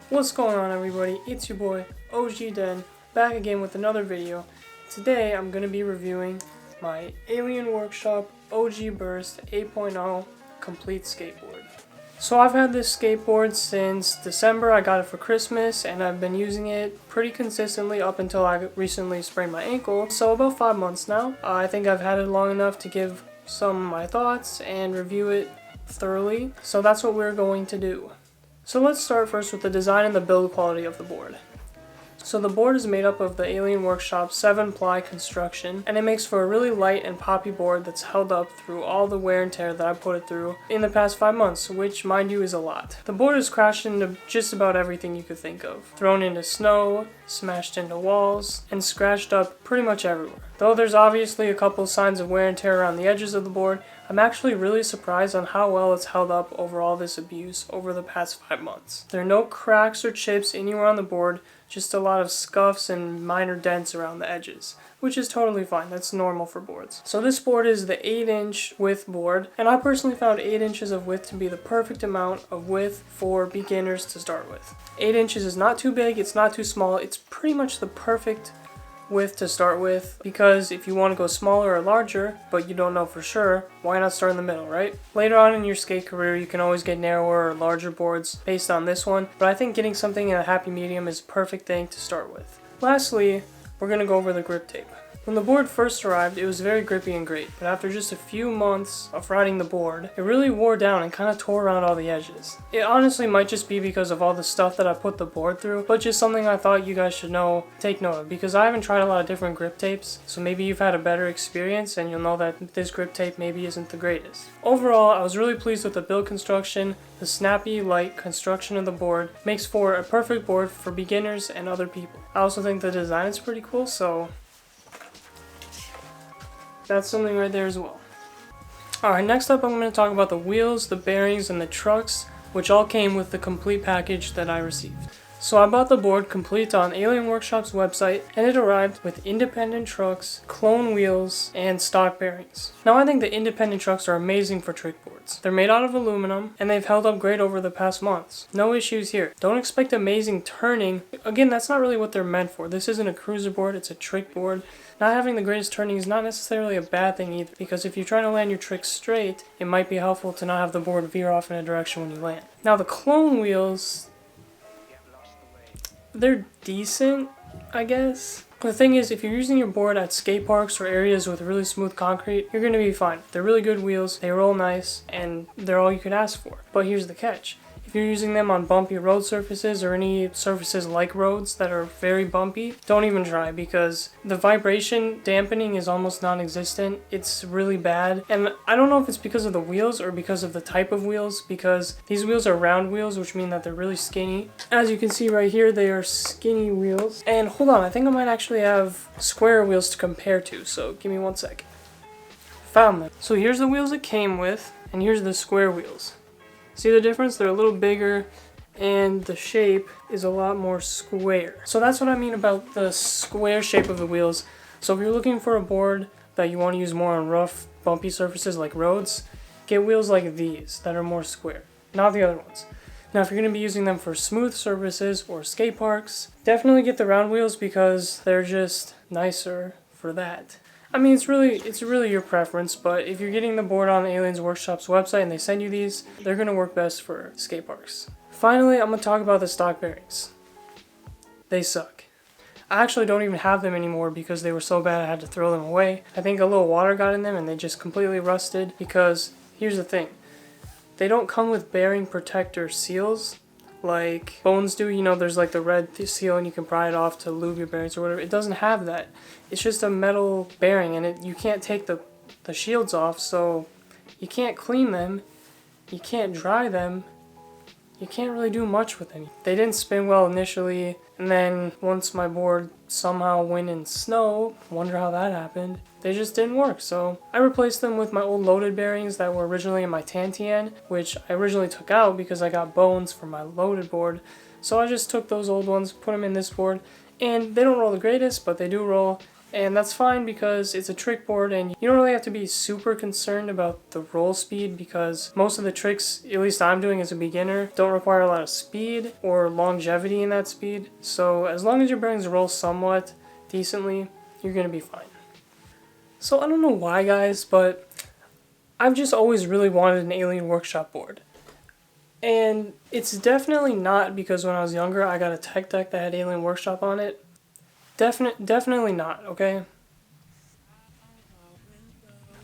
What's going on, everybody? It's your boy OG Den, back again with another video. Today I'm going to be reviewing my Alien Workshop OG Burst 8.0 complete skateboard. So I've had this skateboard since December. I got it for Christmas and I've been using it pretty consistently up until I recently sprained my ankle. So about 5 months now. I think I've had it long enough to give some of my thoughts and review it thoroughly. So that's what we're going to do. So let's start first with the design and the build quality of the board. So the board is made up of the Alien Workshop 7-ply construction, and it makes for a really light and poppy board that's held up through all the wear and tear that I put it through in the past 5 months, which mind you is a lot. The board is crashed into just about everything you could think of. Thrown into snow, smashed into walls, and scratched up pretty much everywhere. Though there's obviously a couple signs of wear and tear around the edges of the board, I'm actually really surprised on how well it's held up over all this abuse over the past 5 months. There are no cracks or chips anywhere on the board, just a lot of scuffs and minor dents around the edges, which is totally fine. That's normal for boards. So this board is the 8-inch width board, and I personally found 8 inches of width to be the perfect amount of width for beginners to start with. 8 inches is not too big, it's not too small, it's pretty much the perfect width to start with, because if you want to go smaller or larger but you don't know for sure, why not start in the middle, right? Later on in your skate career you can always get narrower or larger boards based on this one, but I think getting something in a happy medium is a perfect thing to start with. Lastly, we're going to go over the grip tape. When the board first arrived, it was very grippy and great, but after just a few months of riding the board, it really wore down and kind of tore around all the edges. It honestly might just be because of all the stuff that I put the board through, but just something I thought you guys should take note of, because I haven't tried a lot of different grip tapes, so maybe you've had a better experience and you'll know that this grip tape maybe isn't the greatest. Overall, I was really pleased with the build construction. The snappy, light construction of the board makes for a perfect board for beginners and other people. I also think the design is pretty cool, so that's something right there as well. Alright, next up I'm going to talk about the wheels, the bearings, and the trucks, which all came with the complete package that I received. So I bought the board complete on Alien Workshop's website, and it arrived with independent trucks, clone wheels, and stock bearings. Now I think the independent trucks are amazing for trick boards. They're made out of aluminum, and they've held up great over the past months. No issues here. Don't expect amazing turning. Again, that's not really what they're meant for. This isn't a cruiser board, it's a trick board. Not having the greatest turning is not necessarily a bad thing either, because if you're trying to land your tricks straight, it might be helpful to not have the board veer off in a direction when you land. Now the clone wheels, they're decent, I guess. The thing is, if you're using your board at skate parks or areas with really smooth concrete, you're going to be fine. They're really good wheels, they roll nice, and they're all you could ask for. But here's the catch. If you're using them on bumpy road surfaces or any surfaces like roads that are very bumpy, don't even try, because the vibration dampening is almost non-existent. It's really bad, and I don't know if it's because of the wheels or because of the type of wheels, because these wheels are round wheels, which mean that they're really skinny. As you can see right here, they are skinny wheels. And hold on, I think I might actually have square wheels to compare to, so give me 1 second. Found them. So here's the wheels it came with, and here's the square wheels. See the difference? They're a little bigger and the shape is a lot more square. So that's what I mean about the square shape of the wheels. So if you're looking for a board that you want to use more on rough, bumpy surfaces like roads, get wheels like these that are more square, not the other ones. Now if you're going to be using them for smooth surfaces or skate parks, definitely get the round wheels because they're just nicer for that. I mean, it's really your preference, but if you're getting the board on Alien's Workshop's website and they send you these, they're going to work best for skate parks. Finally, I'm going to talk about the stock bearings. They suck. I actually don't even have them anymore because they were so bad I had to throw them away. I think a little water got in them and they just completely rusted, because here's the thing. They don't come with bearing protector seals like Bones do. You know, there's like the red seal and you can pry it off to lube your bearings or whatever. It doesn't have that. It's just a metal bearing, and you can't take the shields off, so you can't clean them, you can't dry them, you can't really do much with them. They didn't spin well initially, and then once my board somehow went in snow, wonder how that happened, they just didn't work. So I replaced them with my old loaded bearings that were originally in my Tantian, which I originally took out because I got bones for my loaded board. So I just took those old ones, put them in this board, and they don't roll the greatest, but they do roll, And that's fine because it's a trick board and you don't really have to be super concerned about the roll speed because most of the tricks, at least I'm doing as a beginner, don't require a lot of speed or longevity in that speed. So as long as your bearings roll somewhat decently, you're going to be fine. So I don't know why, guys, but I've just always really wanted an Alien Workshop board. And it's definitely not because when I was younger I got a tech deck that had Alien Workshop on it. Definitely not, okay?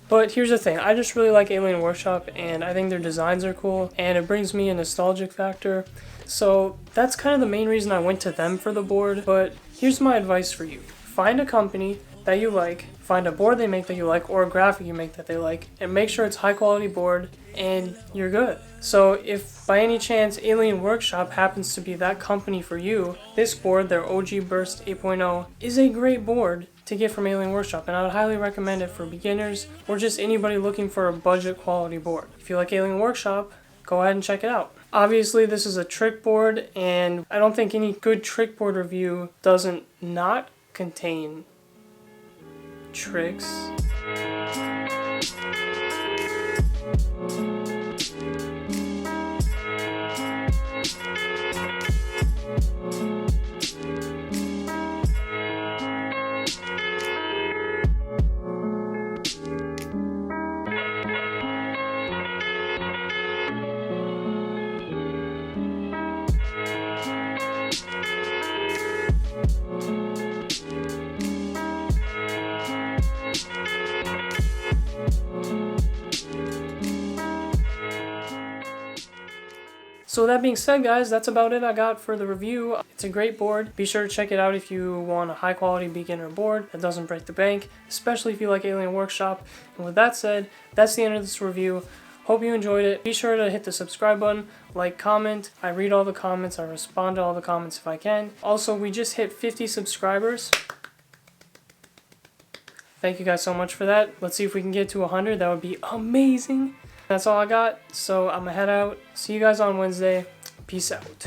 But here's the thing, I just really like Alien Workshop and I think their designs are cool and it brings me a nostalgic factor. So that's kind of the main reason I went to them for the board. But here's my advice for you. Find a company that you like, find a board they make that you like or a graphic you make that they like, and make sure it's high quality board and you're good. So if by any chance Alien Workshop happens to be that company for you, this board, their OG Burst 8.0, is a great board to get from Alien Workshop, and I would highly recommend it for beginners or just anybody looking for a budget quality board. If you like Alien Workshop, go ahead and check it out. Obviously this is a trick board and I don't think any good trick board review doesn't not contain tricks. So that being said, guys, that's about it I got for the review. It's a great board. Be sure to check it out if you want a high quality beginner board that doesn't break the bank, especially if you like Alien Workshop. And with that said, that's the end of this review. Hope you enjoyed it. Be sure to hit the subscribe button, like, comment. I read all the comments. I respond to all the comments if I can. Also, we just hit 50 subscribers. Thank you guys so much for that. Let's see if we can get to 100. That would be amazing. That's all I got, so I'm gonna head out. See you guys on Wednesday. Peace out.